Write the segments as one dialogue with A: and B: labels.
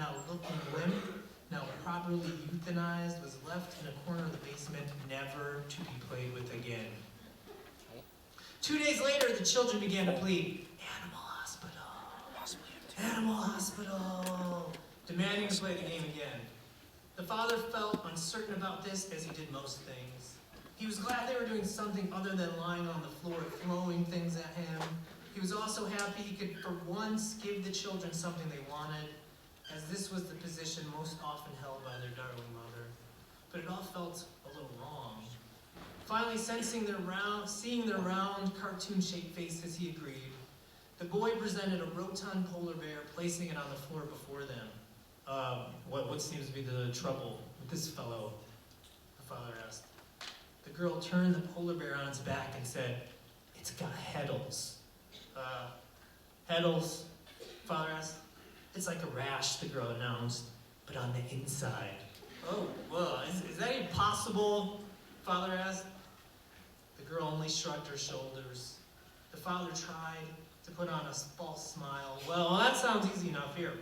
A: now looking limp, now properly euthanized, was left in a corner of the basement, never to be played with again. 2 days later, the children began to plead, "Animal hospital, animal hospital," demanding to play the game again. The father felt uncertain about this, as he did most things. He was glad they were doing something other than lying on the floor throwing things at him. He was also happy he could for once give the children something they wanted, as this was the position most often held by their darling mother. But it all felt a little wrong. Finally, seeing their round, cartoon-shaped faces, he agreed. The boy presented a rotund polar bear, placing it on the floor before them. What seems to be the trouble with this fellow?" the father asked. The girl turned the polar bear on its back and said, "It's got heddles." Heddles? Father asked. "It's like a rash," the girl announced, "but on the inside." "Oh, well, is that even possible?" Father asked. The girl only shrugged her shoulders. The father tried to put on a false smile. "Well, that sounds easy enough here."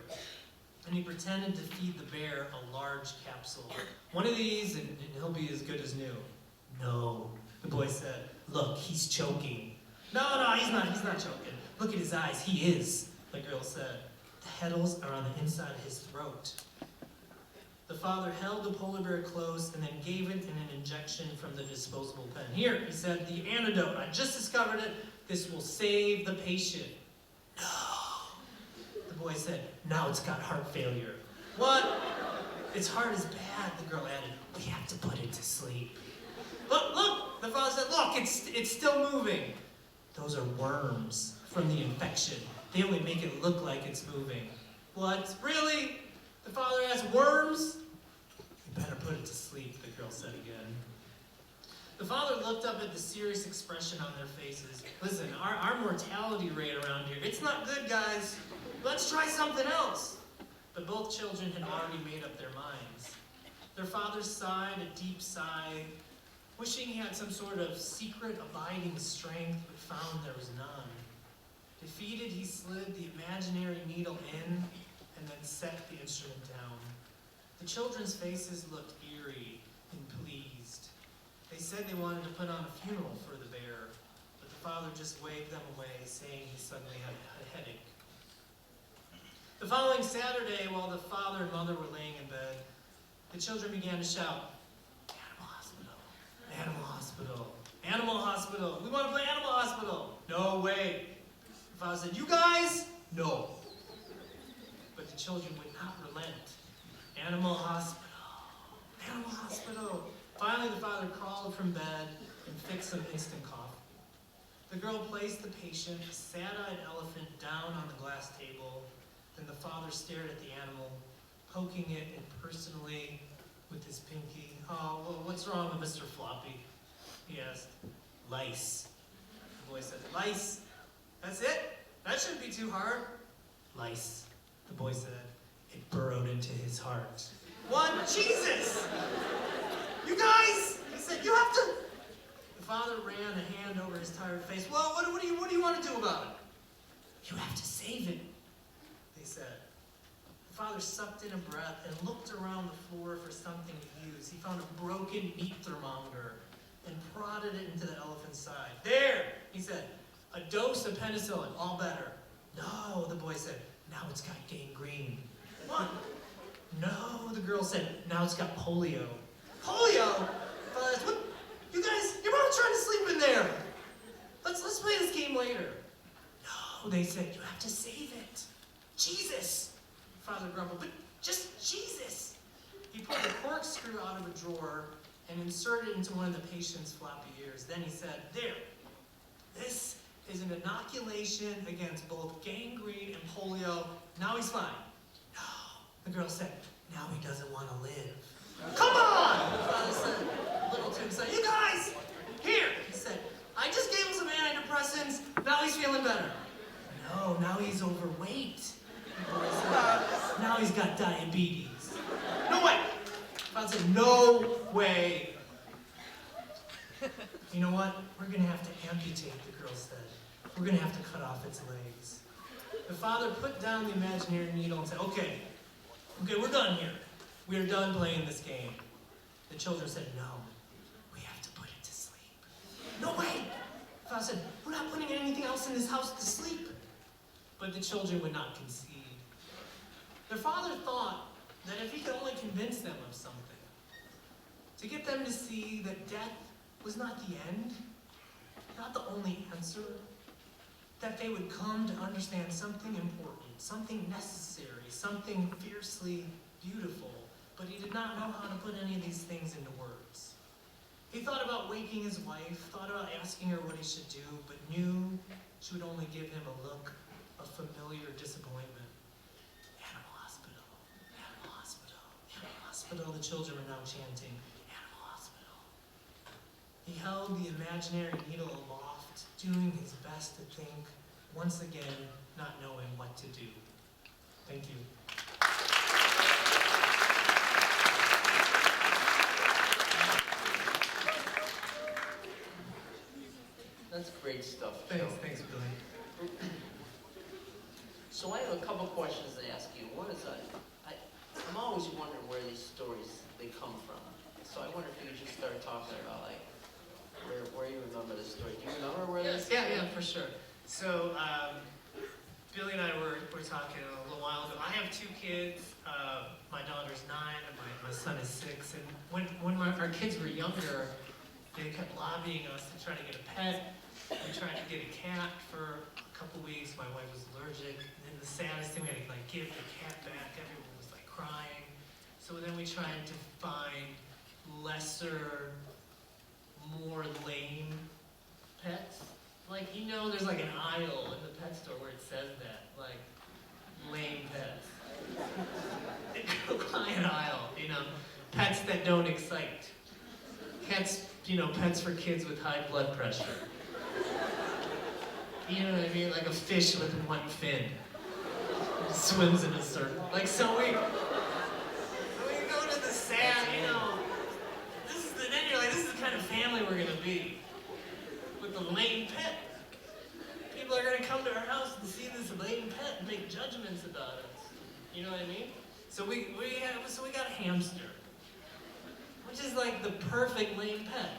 A: And he pretended to feed the bear a large capsule. "One of these and he'll be as good as new." "No," the boy said. "Look, he's choking." No, he's not choking. "Look at his eyes, he is," the girl said. "The heddles are on the inside of his throat." The father held the polar bear close and then gave it an injection from the disposable pen. "Here," he said, "the antidote. I just discovered it. This will save the patient." "No," the boy said. "Now it's got heart failure." "What?" "Its heart is bad," the girl added. "We have to put it to sleep." Look, the father said, "Look, it's still moving." "Those are worms from the infection. They only make it look like it's moving." "What? Really?" the father asked. "Worms?" "You better put it to sleep," the girl said again. The father looked up at the serious expression on their faces. "Listen, our mortality rate around here, it's not good, guys. Let's try something else." But both children had already made up their minds. Their father sighed a deep sigh, wishing he had some sort of secret abiding strength, but found there was none. Defeated, he slid the imaginary needle in and then set the instrument down. The children's faces looked eerie and pleased. They said they wanted to put on a funeral for the bear, but the father just waved them away, saying he suddenly had a headache. The following Saturday, while the father and mother were laying in bed, the children began to shout, "Animal hospital, animal hospital, animal hospital. We want to play animal hospital." "No way." The father said, "You guys?" "No." But the children would not relent. "Animal hospital, animal hospital." Finally, the father crawled from bed and fixed some instant coffee. The girl placed the patient, a sad-eyed elephant, down on the glass table. Then the father stared at the animal, poking it impersonally with his pinky. "Oh, well, what's wrong with Mr. Floppy?" he asked. "Lice," the boy said. "Lice? That's it? That shouldn't be too hard." "Lice," the boy said. "It burrowed into his heart." "What? Jesus! You guys!" he said. "You have to..." The father ran a hand over his tired face. "Well, what do you want to do about it?" "You have to save it," they said. The father sucked in a breath and looked around the floor for something to use. He found a broken meat thermometer and prodded it into the elephant's side. "There," he said. "A dose of penicillin, all better." "No," the boy said. "Now it's got gangrene." "What?" "No," the girl said. "Now it's got polio." "Polio?" "What? You guys, you're both trying to sleep in there. Let's play this game later." "No," they said. "You have to save it." "Jesus," Father grumbled. "But just Jesus." He pulled a corkscrew out of a drawer and inserted it into one of the patient's floppy ears. Then he said, "There, this is an inoculation against both gangrene and polio. Now he's fine." "No," the girl said. "Now he doesn't want to live." "Come on," the father said, a little too excited. "You guys, here," he said. "I just gave him some antidepressants. Now he's feeling better." "No, now he's overweight," the boy said. "Now he's got diabetes." "No way." The father said, "No way." "You know what? We're going to have to amputate," the girl said. "We're going to have to cut off its legs." The father put down the imaginary needle and said, "Okay, okay, we're done here. We're done playing this game. The children said, no, we have to put it to sleep. No way! The father said, we're not putting anything else in this house to sleep. But the children would not concede. Their father thought that if he could only convince them of something, to get them to see that death was not the end, not the only answer, that they would come to understand something important, something necessary, something fiercely beautiful, but he did not know how to put any of these things into words. He thought about waking his wife, thought about asking her what he should do, but knew she would only give him a look of familiar disappointment. Animal hospital, animal hospital, animal hospital, the children were now chanting, animal hospital. He held the imaginary needle aloft, doing his best to think, once again, not knowing what to do. Thank you.
B: That's great stuff, Joe.
A: Thanks, Billy.
B: So I have a couple questions to ask you. One is, I'm always wondering where these stories, they come from. So I wonder if you could just start talking about, like, where you remember this story. Do you remember where this?
A: Yeah, for sure. So, Billy and I were talking a little while ago. I have 2 kids. My daughter's 9 and my son is 6. And when our kids were younger, they kept lobbying us to try to get a pet. We tried to get a cat for a couple weeks. My wife was allergic. And then the saddest thing, we had to like give the cat back. Everyone was like crying. So then we tried to find lesser, more lame pets. Like, you know, there's like an aisle in the pet store where it says that, like, lame pets. Go by an aisle, you know, pets that don't excite. Pets, you know, pets for kids with high blood pressure. You know what I mean? Like a fish with one fin. It swims in a circle. Like, so we go to the sad, you know, then you're like, this is the kind of family we're gonna be. With the lame pet. People are gonna come to our house and see this lame pet and make judgments about us. You know what I mean? So we got a hamster. Which is like the perfect lame pet.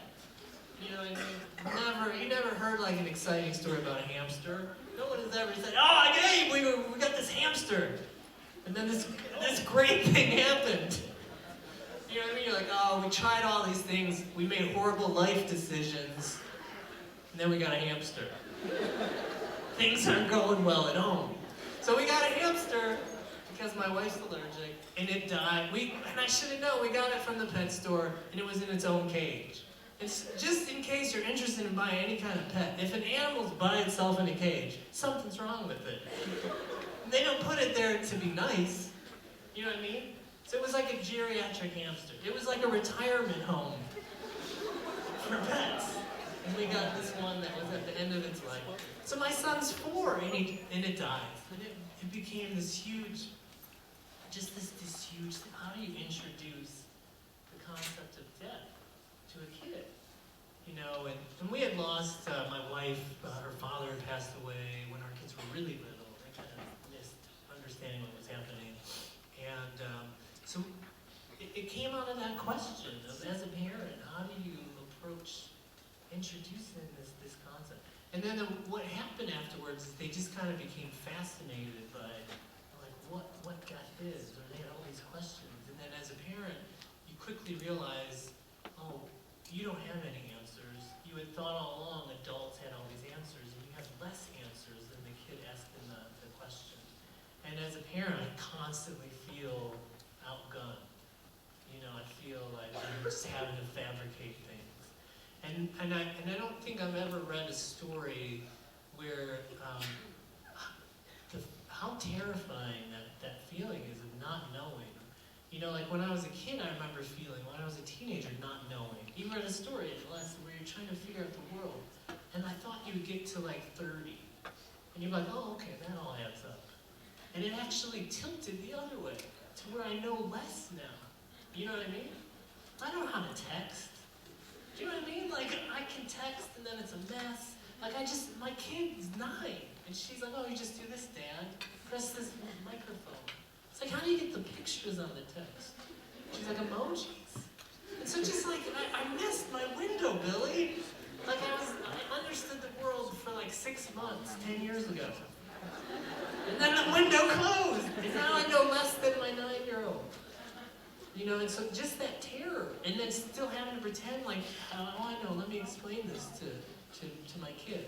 A: You know what I mean? You never heard like an exciting story about a hamster. No one has ever said, oh, hey, we got this hamster. And then this great thing happened. You know what I mean? You're like, oh, we tried all these things. We made horrible life decisions. And then we got a hamster. Things aren't going well at home. So we got a hamster because my wife's allergic, and it died. And I should have known, we got it from the pet store, and it was in its own cage. It's just in case you're interested in buying any kind of pet. If an animal's by itself in a cage, something's wrong with it. They don't put it there to be nice. You know what I mean? So it was like a geriatric hamster. It was like a retirement home for pets. And we got this one that was at the end of its life. So my son's 4, and it dies. And it became this huge, just this huge thing. How do you introduce the concept of death to a kid? You know, and we had lost my wife, her father had passed away when our kids were really little. They kind of missed understanding what was happening. And so it came out of that question of, as a parent, how do you approach introducing this concept? And then what happened afterwards is they just kind of became fascinated by, like, what got this? Or they had all these questions. And then as a parent, you quickly realize, oh, you don't have any answers. You had thought all along adults had all these answers, and you have less answers than the kid asking the question. And as a parent, I constantly feel outgunned. You know, I feel like I'm just having to fabricate things. And I don't think I've ever read a story where how terrifying that feeling is of not knowing. You know, like when I was a kid, I remember feeling, when I was a teenager, not knowing. You read a story at the lesson where you're trying to figure out the world, and I thought you would get to like 30, and you're like, oh, okay, that all adds up. And it actually tilted the other way, to where I know less now. You know what I mean? I don't know how to text. Do you know what I mean? Like, I can text and then it's a mess. Like, my kid's 9. And she's like, oh, you just do this, Dad. Press this microphone. It's like, how do you get the pictures on the text? She's like, emojis. And so just like, I missed my window, Billy. Like I understood the world for like 6 months, 10 years ago. And then the window closed. And now I know less than my 9-year-old. You know, and so just that terror. And then still having to pretend like, oh, I know, let me explain this to my kid.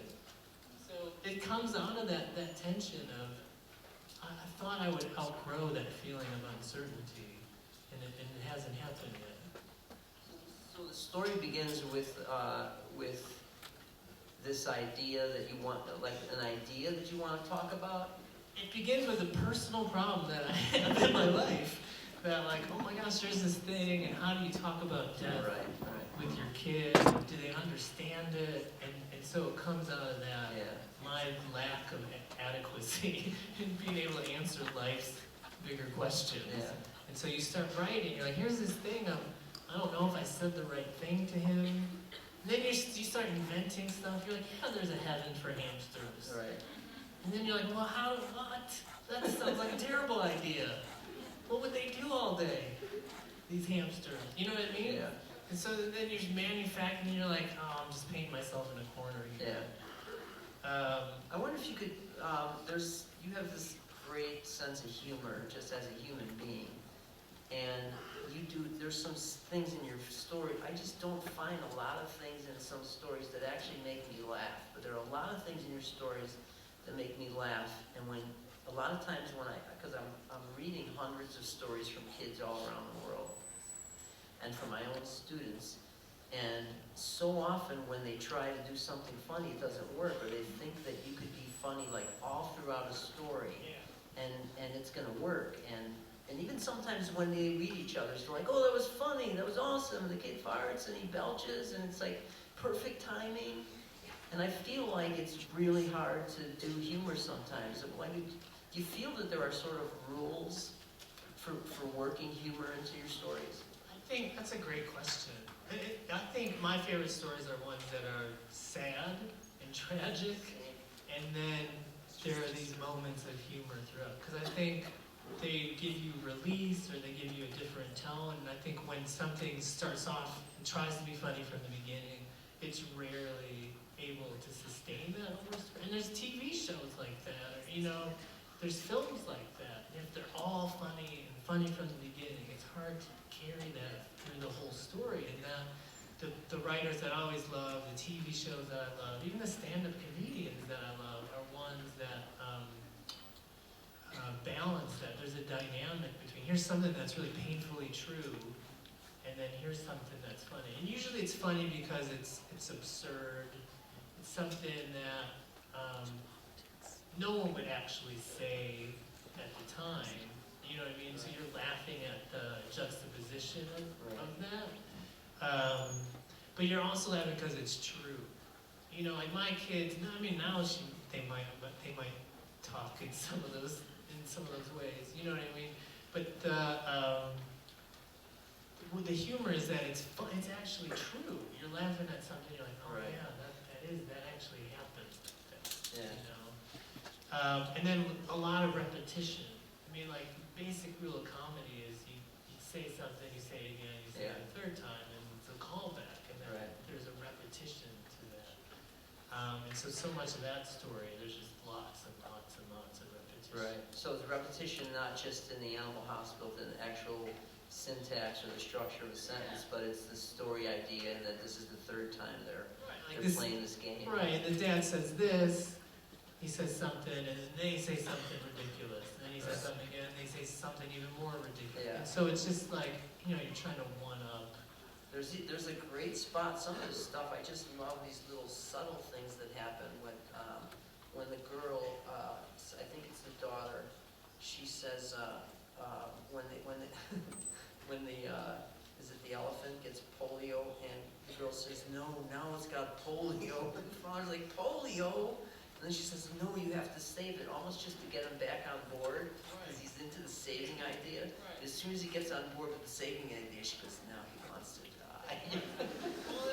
A: So it comes out of that tension of, I thought I would outgrow that feeling of uncertainty, and it hasn't happened yet.
B: So the story begins with this idea that you want, like an idea that you want to talk about?
A: It begins with a personal problem that I have in my life, that like, oh my gosh, there's this thing, and how do you talk about death with your kid? Do they understand it? And so it comes out of that, my lack of adequacy in being able to answer life's bigger questions.
B: Yeah.
A: And so you start writing, you're like, here's this thing, I don't know if I said the right thing to him. And then you start inventing stuff, you're like, yeah, there's a heaven for hamsters.
B: Right.
A: And then you're like, well, what? That sounds like a terrible idea. What would they do all day, these hamsters? You know what I mean?
B: Yeah.
A: And so then you're manufacturing, you're like, oh, I'm just painting myself in a corner here.
B: Yeah. I wonder if you could, you have this great sense of humor just as a human being. And there's some things in your story, I just don't find a lot of things in some stories that actually make me laugh. But there are a lot of things in your stories that make me laugh. And a lot of times because I'm reading hundreds of stories from kids all around the world, and from my own students, and so often when they try to do something funny, it doesn't work, or they think that you could be funny like all throughout a story, and it's gonna work. And even sometimes when they read each other, they're like, oh, that was funny, that was awesome, the kid farts and he belches, and it's like perfect timing. And I feel like it's really hard to do humor sometimes. Like, do you feel that there are sort of rules for working humor into your stories?
A: I think that's a great question. I think my favorite stories are ones that are sad and tragic, and then there are these moments of humor throughout. Because I think they give you release, or they give you a different tone. And I think when something starts off and tries to be funny from the beginning, it's rarely able to sustain that over. And there's TV shows like that, or there's films like that. And if they're all funny and funny from the beginning, it's hard to carry that through the whole story. And the writers that I always love, the TV shows that I love, even the stand-up comedians that I love, are ones that balance that. There's a dynamic between, here's something that's really painfully true, and then here's something that's funny. And usually it's funny because it's absurd. It's something that no one would actually say at the time. You know what I mean? So you're laughing at the juxtaposition of that. But you're also laughing because it's true. Like my kids, now they might talk in some of those ways. You know what I mean? But the humor is that it's actually true. You're laughing at something, you're like, oh yeah, that actually happened. And then a lot of repetition. Like basic rule of comedy is you say something, you say it again, you say it a third time, and it's a callback, and then there's a repetition to that. And so much of that story, there's just lots and lots and lots of repetition.
B: Right. So it's repetition not just in the animal hospital, but in the actual syntax or the structure of a sentence, but it's the story idea, and that this is the third time they're playing this game.
A: Right, and the dad says this, he says something, and then they say something ridiculous, and then he says something again, and they say something even more ridiculous.
B: Yeah.
A: And so it's just like, you're trying to one-up.
B: There's a great spot, some of this stuff, I just love these little subtle things that happen when the girl, I think it's the daughter, she says, when the elephant gets polio, and the girl says, no, now it's got polio. And the father's like, polio? And then she says, no, you have to save it, almost just to get him back on board, because he's into the saving idea. As soon as he gets on board with the saving idea, she goes, now he wants to die.
A: Well,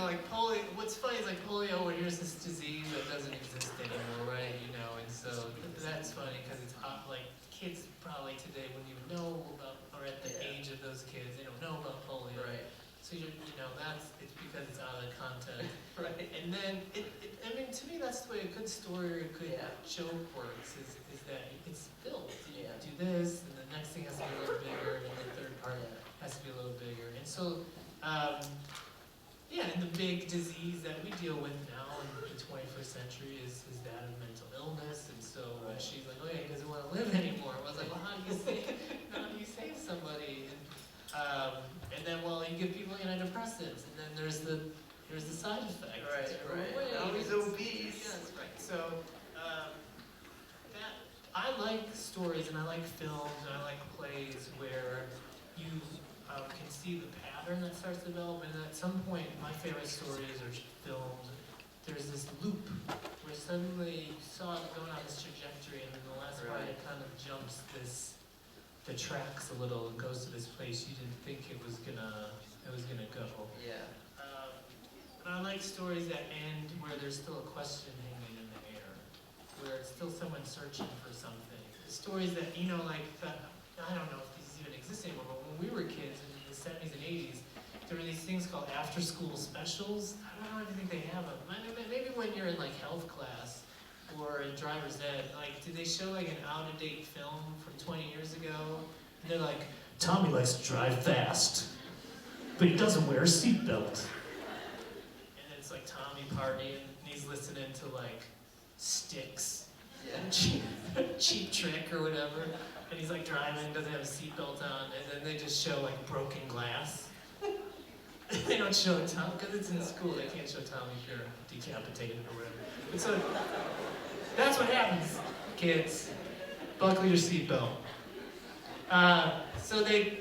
A: like polio, what's funny is like polio, well, here's this disease that doesn't exist anymore, right? And so that's funny, because it's like kids probably today, when you know about, or at the
B: Yeah.
A: age of those kids, they don't know about polio.
B: Right.
A: So you know, it's because it's out of the context.
B: Right.
A: And then, I mean, to me, that's the way a good story or a good
B: Yeah.
A: joke works, is that it's built. You
B: Yeah.
A: do this, and the next thing has to be a little bigger, and then the third part
B: Yeah.
A: has to be a little bigger. And so, yeah, and the big disease that we deal with now in the 21st century is that of mental illness. And so when
B: Right.
A: she's like, oh yeah, he doesn't want to live anymore. I was like, well, how do you save somebody? And then, well, you give people antidepressants, and then there's the side effects.
B: Right,
A: It's
B: right.
A: weight,
B: Now he's
A: it's-
B: obese.
A: Yes, right. So, that I like stories and I like films and I like plays where you can see the pattern that starts to develop, and at some point, my favorite stories or films, there's this loop where suddenly you saw it going on this trajectory, and then the last part
B: Right.
A: it kind of jumps the tracks a little and goes to this place you didn't think it was gonna go.
B: Yeah.
A: But I like stories that end where there's still a question hanging in the air, where it's still someone searching for something. The stories that, you know, like, I don't know if these even exist anymore, but when we were kids in the 70s and 80s, there were these things called after-school specials. I don't know if you think they have them. Maybe when you're in, like, health class or in driver's ed, like, did they show, like, an out-of-date film from 20 years ago? And they're like, Tommy likes to drive fast, but he doesn't wear a seatbelt. And then it's like Tommy partying, and he's listening to, like, Styx,
B: Yeah.
A: Cheap Trick or whatever, and he's like driving, doesn't have a seatbelt on, and then they just show like broken glass. They don't show Tom, because it's in school, they can't show Tommy if you're decapitated or whatever. And so, that's what happens, kids. Buckle your seatbelt. So they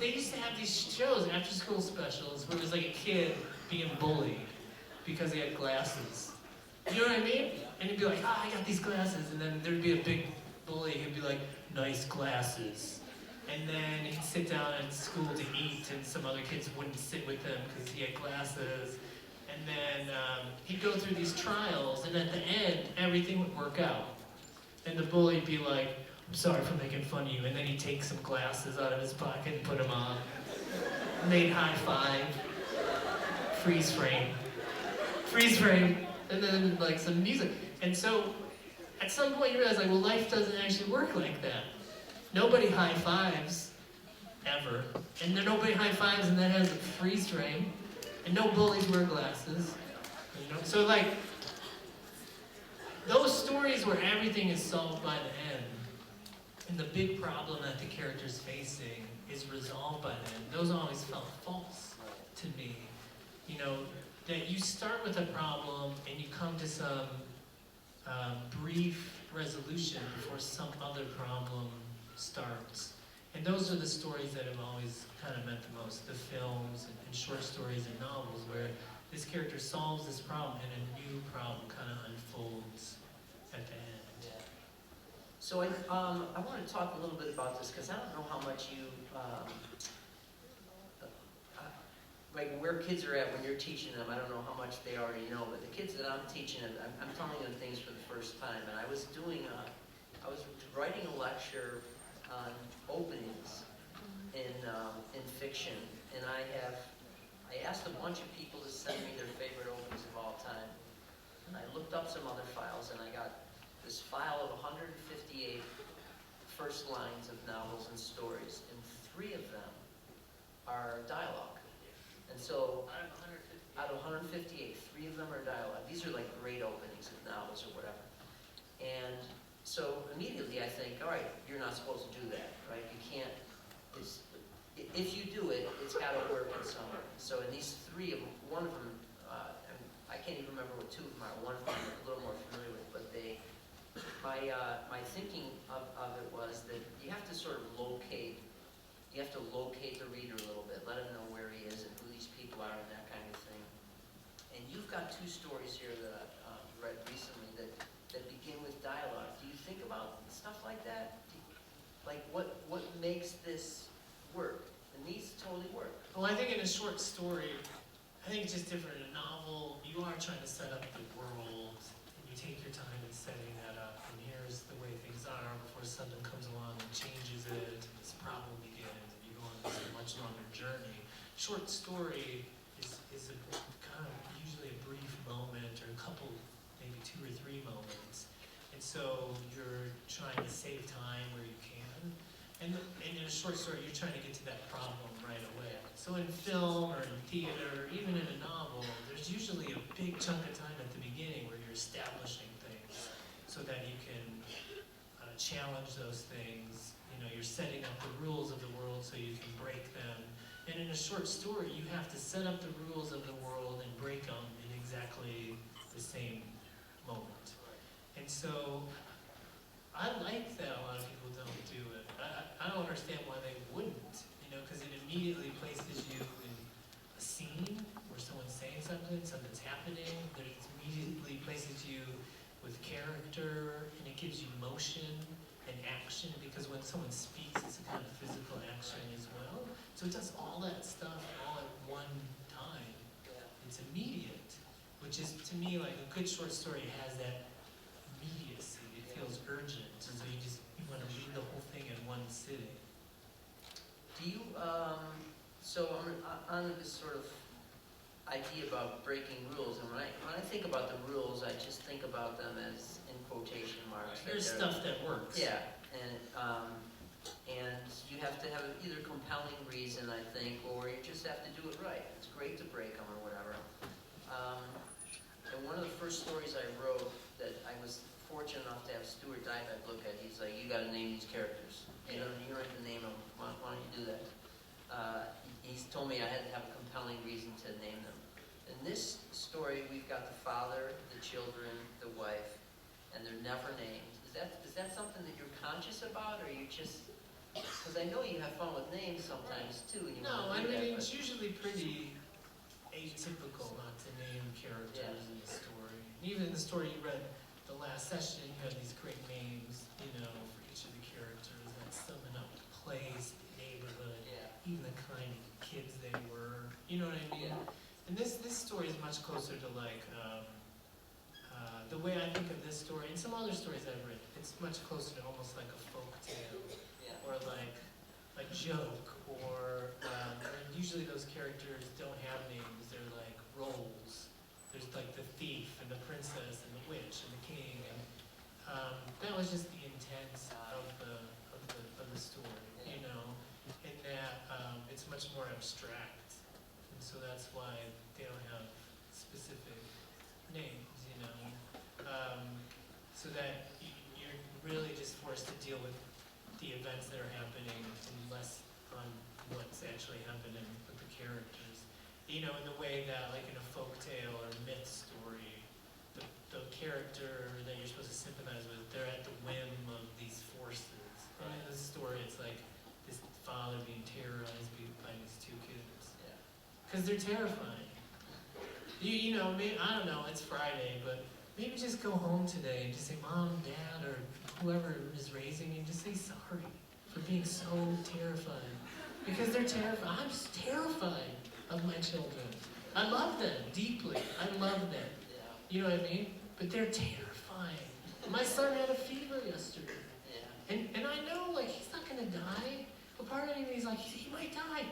A: used to have these shows, after school specials, where it was like a kid being bullied because he had glasses. You know what I mean? And he'd be like, I got these glasses. And then there'd be a big bully, he'd be like, nice glasses. And then he'd sit down at school to eat, and some other kids wouldn't sit with him because he had glasses. And then he'd go through these trials, and at the end, everything would work out. And the bully'd be like, I'm sorry for making fun of you. And then he'd take some glasses out of his pocket and put them on. And they'd high five. Freeze frame. Freeze frame. And then like some music. And so at some point you realize, like, well, life doesn't actually work like that. Nobody high fives ever. And then nobody high fives and then has a freeze frame. And no bullies wear glasses. You know? So like, those stories where everything is solved by the end, and the big problem that the character's facing is resolved by the end, those always felt false to me. You know, that you start with a problem and you come to some brief resolution before some other problem starts. And those are the stories that have always kind of meant the most, the films and short stories and novels, where this character solves this problem and a new problem kind of unfolds at the end.
B: Yeah. So I want to talk a little bit about this, because I don't know how much you, like where kids are at when you're teaching them. I don't know how much they already know, but the kids that I'm teaching, I'm telling them things for the first time. And I was writing a lecture on openings in fiction, and I asked a bunch of people to send me their favorite openings of all time. And I looked up some other files, and I got this file of 158 first lines of novels and stories, and 3 of them are dialogue. And so, out of 158, 3 of them are dialogue. These are like great openings of novels or whatever. And so immediately I think, all right, you're not supposed to do that, right? You can't, if you do it, it's got to work in some way. So in these 3 of them, one of them, I can't even remember what 2 of them are. One of them I'm a little more familiar with, but my thinking of it was that you have to sort of locate the reader a little bit, let him know where he is and who these people are and that kind of thing. And you've got 2 stories here that I've read recently that begin with dialogue. Do you think about stuff like that? Like what makes this work? And these totally work.
A: Well, I think in a short story, I think it's just different. In a novel, you are trying to set up the world, and you you take your time in setting that up, and here's the way things are before something comes along and changes it, and this problem begins, and you go on this much longer journey. Short story is a kind of usually a brief moment or a couple, maybe 2 or 3 moments. And so you're trying to save time where you can. And in a short story, you're trying to get to that problem right away. So in film or in theater, or even in a novel, there's usually a big chunk of time at the beginning where you're establishing things so that you can challenge those things. You know, you're setting up the rules of the world so you can break them. And in a short story, you have to set up the rules of the world and break them in exactly the same moment. And so, I like that a lot of people don't do it. I don't understand why they wouldn't, you know, because it immediately places you in a scene where someone's saying something, something's happening, that it immediately places you with character, and it gives you motion and action, because when someone speaks, it's a kind of physical action as well. So it does all that stuff all at one time. It's immediate, which is, to me, like a good short story has that immediacy. It feels urgent, and so you want to read the whole thing in one sitting.
B: Do you, so on this sort of idea about breaking rules, and when I think about the rules, I just think about them as in quotation marks.
A: There's stuff that works.
B: Yeah, and you have to have either compelling reason, I think, or you just have to do it right. It's great to break them or whatever. And one of the first stories I wrote that I was fortunate enough to have Stuart Dybeck look at, he's like, you got to name these characters. You don't have to name them. Why don't you do that? He's told me I had to have a compelling reason to name them. In this story, we've got the father, the children, the wife, and they're never named. Is that something that you're conscious about, or you just, because I know you have fun with names sometimes too. And you
A: No, I
B: want to do
A: mean,
B: that,
A: it's usually pretty atypical not to name characters in the story. Even in the story you read the last session, you had these great names, you know, for each of the characters that summon up the place, the neighborhood, even the kind of kids they were. You know what I mean? And this story is much closer to like, the way I think of this story, and some other stories I've read, it's much closer to almost like a folk tale, or like a joke, or usually those characters don't have names, they're like roles. There's like the thief, and the princess, and the witch, and the king, and that was just the intent of the story, you know, in that it's much more abstract, and so that's why they don't have specific names, you know, so that you're really just forced to deal with the events that are happening and less on what's actually happening with the characters. You know, in the way that, like in a folk tale or myth story, the character that you're supposed to sympathize with, they're at the whim of these forces. And in this story, it's like this father being terrorized by these 2 kids. Because they're terrifying. You know, maybe, I don't know, it's Friday, but maybe just go home today and just say, Mom, Dad, or whoever is raising you, just say sorry for being so terrified. Because they're terrified. I'm just terrified of my children. I love them deeply. I love them. You know what I mean? But they're terrifying. My son had a fever yesterday. And I know, like, he's not going to die. But part of me is like, he might die.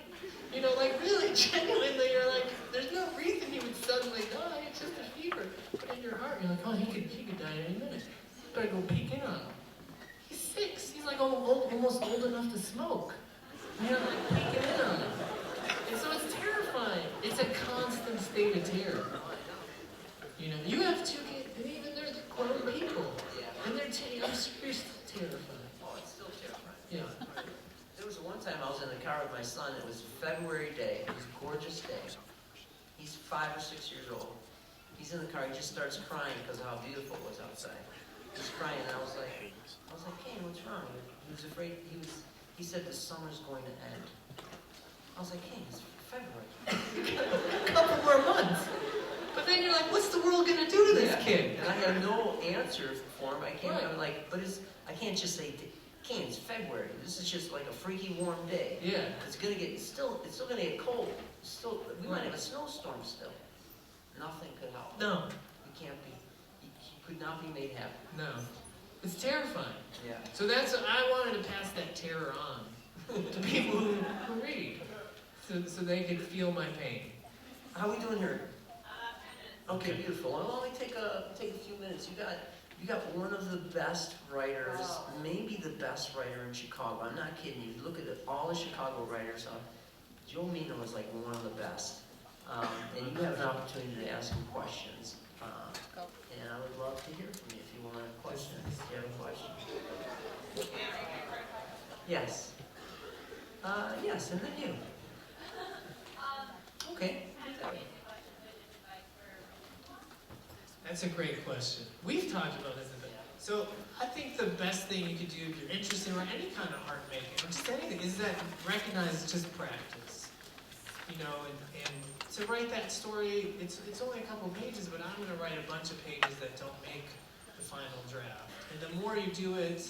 A: You know, like, really, genuinely, you're like, there's no reason he would suddenly die. It's just a fever. But in your heart, you're like, oh, he could die any minute. Better go peek in on him. He's 6. He's like almost old enough to smoke. And you're like peeking in on him. And so it's terrifying. It's a constant state of terror. You know, you have 2 kids, and even they're grown people. And they're I'm still terrified.
B: Oh, it's still terrifying.
A: Yeah.
B: There was one time I was in the car with my son. It was a February day. It was a gorgeous day. He's 5 or 6 years old. He's in the car. He just starts crying because of how beautiful it was outside. He's crying, and I was like, Kane, what's wrong? He was afraid. He said the summer's going to end. I was like, Kane, it's February. A couple more months. But then you're like, what's the world gonna do to this kid? And I had no answer for him. I'm like, I can't just say, Kane, it's February. This is just like a freaky warm day.
A: Yeah.
B: It's still gonna get cold. We might have a snowstorm still. Nothing could help.
A: No.
B: You can't be. could not be made happen.
A: No. It's terrifying.
B: Yeah.
A: So I wanted to pass that terror on to people who read, so they could feel my pain.
B: How are we doing here? Okay,
A: Okay.
B: beautiful. Well, let me take a few minutes. You got one of the best writers, maybe the best writer in Chicago. I'm not kidding you. Look at all the Chicago writers. Joe Mino is like one of the best. And you have an opportunity to ask him questions. And I would love to hear from you if you want a question. If you have a question. Yes. Yes, and then you. Okay.
A: That's a great question. We've talked about this a bit. So I think the best thing you could do if you're interested in any kind of art making, or just anything, is that recognize it's just practice. You know, and to write that story, it's only a couple pages, but I'm going to write a bunch of pages that don't make the final draft. And the more you do it,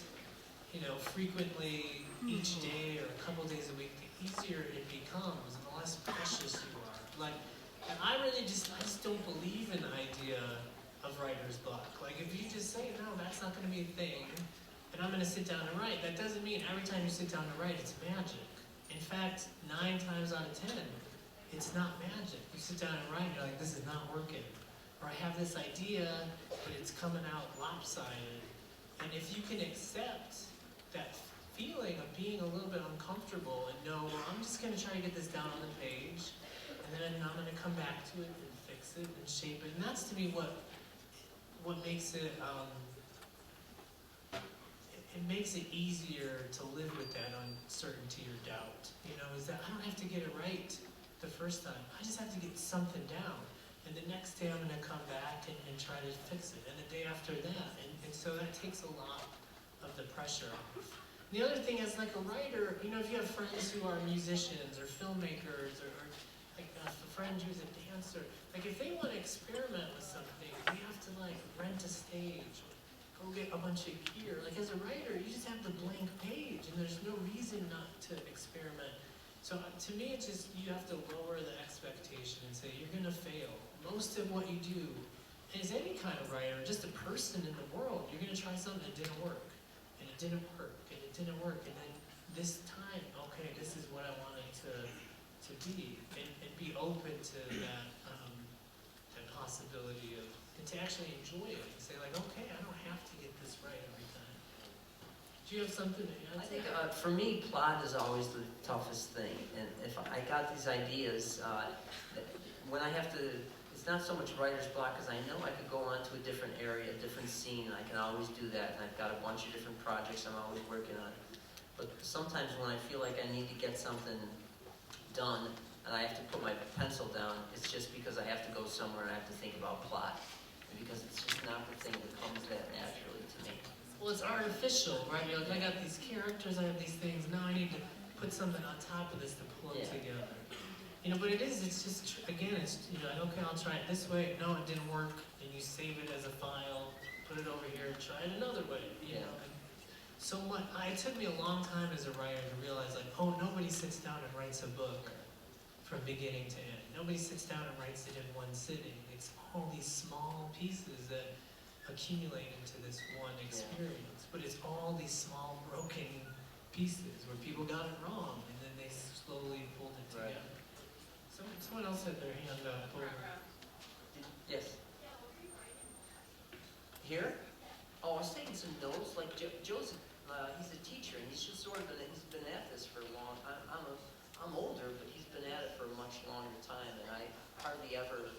A: you know, frequently, each day or a couple days a week, the easier it becomes and the less precious you are. Like, and I just don't believe in the idea of writer's block. Like, if you just say, no, that's not going to be a thing, and I'm going to sit down and write, that doesn't mean every time you sit down to write, it's magic. In fact, 9 times out of 10, it's not magic. You sit down and write, and you're like, this is not working. Or I have this idea, but it's coming out lopsided. And if you can accept that feeling of being a little bit uncomfortable and know, well, I'm just going to try to get this down on the page, and then I'm going to come back to it and fix it and shape it. And that's, to me, what makes it, it makes it easier to live with that uncertainty or doubt, you know, is that I don't have to get it right the first time. I just have to get something down. And the next day I'm going to come back and try to fix it. And the day after that. And so that takes a lot of the pressure off. And the other thing is, like a writer, you know, if you have friends who are musicians or filmmakers or like a friend who's a dancer, like if they want to experiment with something, we have to like rent a stage, go get a bunch of gear. Like as a writer, you just have the blank page and there's no reason not to experiment. So to me, it's just, you have to lower the expectation and say, you're gonna fail. Most of what you do, as any kind of writer, just a person in the world, you're gonna try something that didn't work, and it didn't work, and it didn't work, and then this time, okay, this is what I want it to be, and be open to that, that possibility of, and to actually enjoy it, and say like, okay, I don't have to get this right every time. Do you have something to add?
B: I think for me, plot is always the toughest thing. And if I got these ideas, when I have to, it's not so much writer's block, because I know I could go on to a different area, a different scene. I can always do that, and I've got a bunch of different projects I'm always working on. But sometimes when I feel like I need to get something done, and I have to put my pencil down, it's just because I have to go somewhere and I have to think about plot. And because it's just not the thing that comes that naturally to me.
A: Well, it's artificial, right? You're like, I got these characters, I have these things, now I need to put something on top of this to pull them together. You know, but it's just, again, it's, you know, okay, I'll try it this way, no, it didn't work, and you save it as a file, put it over here, and try it another way, you know. And so much, it took me a long time as a writer to realize, like, oh, nobody sits down and writes a book from beginning to end. Nobody sits down and writes it in one sitting. It's all these small pieces that accumulate into this one experience, but it's all these small broken pieces where people got it wrong and then they slowly pulled it together. Someone else had their hand up.
B: Yes. Here? Oh, I was taking some notes. Like Joe's, he's a teacher and he's just sort of he's been at this for a long time. I'm older, but he's been at it for a much longer time, and I hardly ever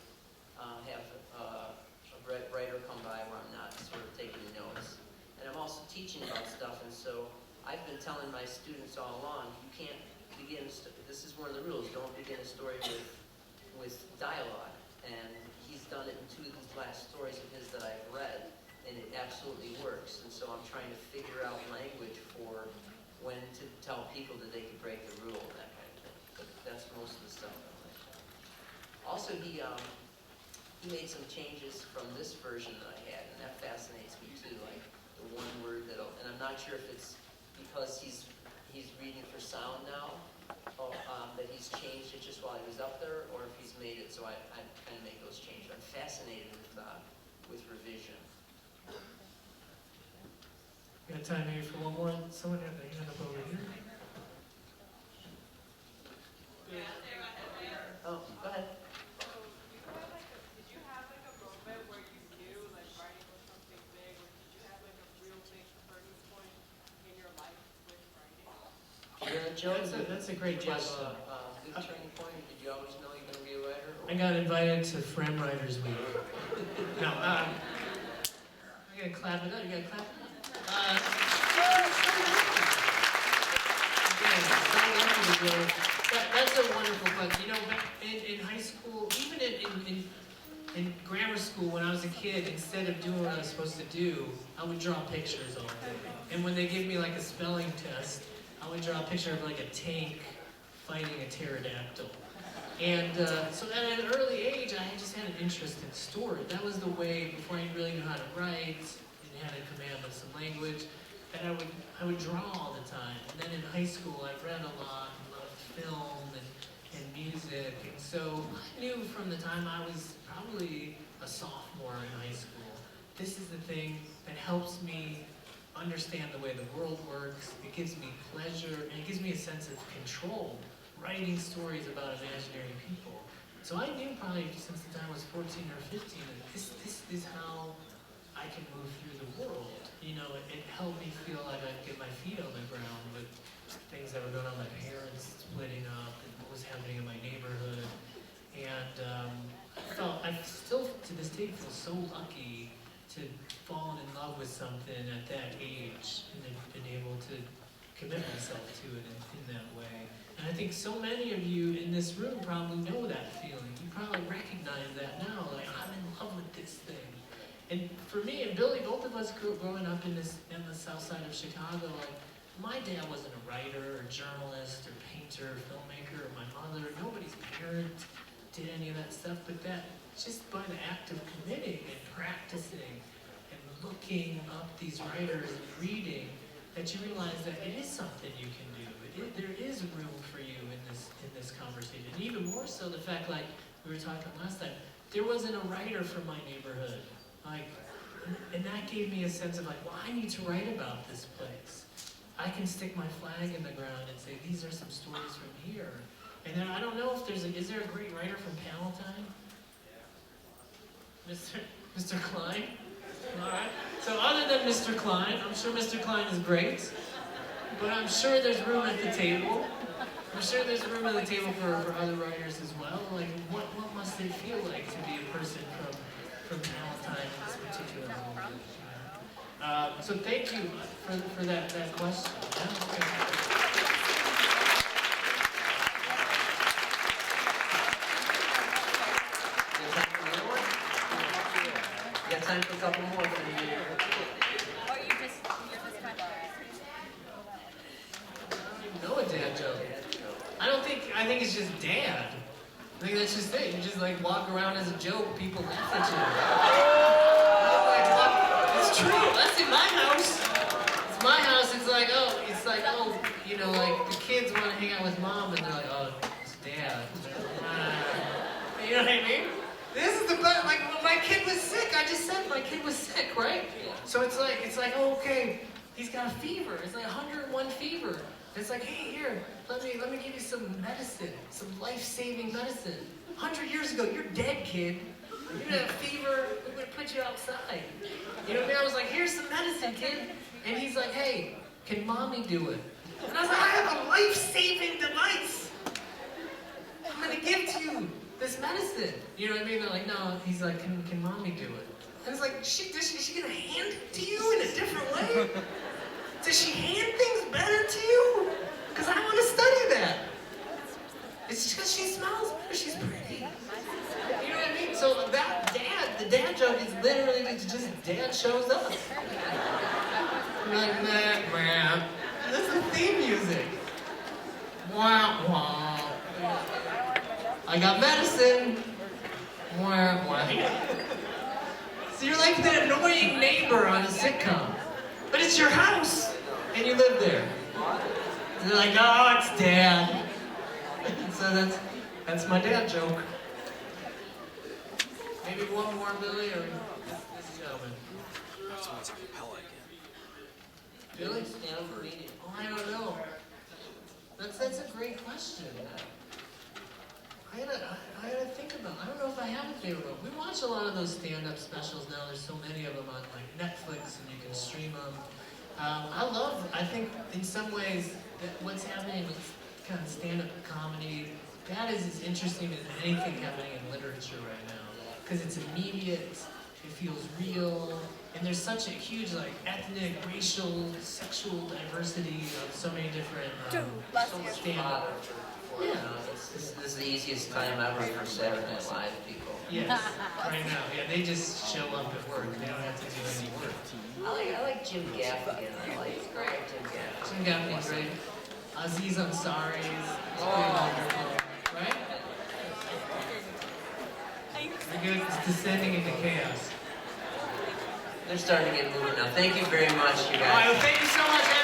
B: have a writer come by where I'm not sort of taking notes. And I'm also teaching about stuff, and so I've been telling my students all along, you can't begin, this is one of the rules, don't begin a story with dialogue. And he's done it in 2 of these last stories of his that I've read, and it absolutely works. And so I'm trying to figure out language for when to tell people that they could break the rule and that kind of thing. But that's most of the stuff I'm like. Also, he made some changes from this version that I had, and that fascinates me too, like the one word that'll, and I'm not sure if it's because he's reading for sound now, that he's changed it just while he was up there, or if he's made it so I kind of make those changes. I'm fascinated with revision.
A: have time maybe for one more. Someone have their hand up over here.
B: Oh, go ahead. Yeah, Joe,
A: That's a great
B: did you have
A: question.
B: a big turning point? Did you always know you were going to be a writer?
A: I got invited to Fremd Writers Week. No, I gotta clap it up. You gotta clap it up. That's a wonderful question. You know, back in high school, even in grammar school when I was a kid, instead of doing what I was supposed to do, I would draw pictures all day. And when they gave me like a spelling test, I would draw a picture of like a tank fighting a pterodactyl. And so at an early age, I just had an interest in story. That was the way, before I really knew how to write and had a command of some language, that I would draw all the time. And then in high school, I read a lot and loved film and music. And so I knew from the time I was probably a sophomore in high school, this is the thing that helps me understand the way the world works. It gives me pleasure, and it gives me a sense of control, writing stories about imaginary people. So I knew probably since the time I was 14 or 15 that this is how I can move through the world. You know, it helped me feel like I could get my feet on the ground with things that were going on, my parents splitting up, and what was happening in my neighborhood. And I still to this day feel so lucky to fallen in love with something at that age and have been able to commit myself to it in that way. And I think so many of you in this room probably know that feeling. You probably recognize that now, like, I'm in love with this thing. And for me and Billy, both of us growing up in the south side of Chicago, like, my dad wasn't a writer or journalist or painter or filmmaker, or my mother, nobody's parent did any of that stuff, but that just by the act of committing and practicing and looking up these writers and reading, that you realize that it is something you can do. There is room for you in this conversation. And even more so the fact, like we were talking last time, there wasn't a writer from my neighborhood. Like, and that gave me a sense of like, well, I need to write about this place. I can stick my flag in the ground and say, these are some stories from here. And then I don't know if is there a great writer from Palatine? Mr. Klein? All right. So other than Mr. Klein, I'm sure Mr. Klein is great, but I'm sure there's room at the table. I'm sure there's room at the table for other writers as well. Like, what must it feel like to be a person from Palatine in this particular moment? So thank you for that question. Yeah, okay.
B: Time for a couple more.
C: Or you're just kind of...
A: I don't even know a dad joke. I think it's just dad. I think that's just it. You just like walk around as a joke, people laugh at you. It's true, that's in my house. It's my house, it's like, you know, like the kids want to hang out with mom and they're like, oh, it's dad. You know what I mean? This is the best, like when my kid was sick, I just said my kid was sick, right? So it's like, oh, okay, he's got a fever. It's like 101 fever. And it's like, hey, here, let me give you some medicine, some life-saving medicine. 100 years ago, you're dead, kid. You had a fever, we're gonna put you outside. You know what I mean? I was like, here's some medicine, kid. And he's like, hey, can mommy do it? And I was like, I have a life-saving device. I'm gonna give to you this medicine. You know what I mean? They're like, no. He's like, can mommy do it? And it's like, is she gonna hand it to you in a different way? Does she hand things better to you? Because I want to study that. It's just because she smells better, she's pretty. You know what I mean? So the dad joke is literally just dad shows up. Like, man. This is theme music. Wah, wah. I got medicine. Wah, wah. So you're like that annoying neighbor on a sitcom. But it's your house, and you live there. And they're like, oh, it's dad. So that's my dad joke. Maybe one more, Billy, or this gentleman. Really?
B: Stand-up comedian.
A: Oh, I don't know. That's a great question. I gotta think about. I don't know if I have a favorite one. We watch a lot of those stand-up specials now. There's so many of them on like Netflix, and you can stream them. I think in some ways that what's happening with kind of stand-up comedy, that is as interesting as anything happening in literature right now, because it's immediate. It feels real, and there's such a huge like ethnic, racial, sexual diversity of so many different
C: Bless
B: So
C: you.
B: much
A: stand-up.
B: fodder for
A: Yeah.
B: This is the easiest time ever for Saturday Night Live people.
A: Yes, right now. Yeah, they just show up at work. They don't have to do any work.
B: I like Jim Gaffigan. I like Jim Gaffigan.
A: Jim Gaffigan's great. Aziz Ansari's
B: Oh.
A: wonderful, right? We're good. It's descending into chaos.
B: They're starting to get moving now. Thank you very much, you
A: All right,
B: guys.
A: well, thank you so much,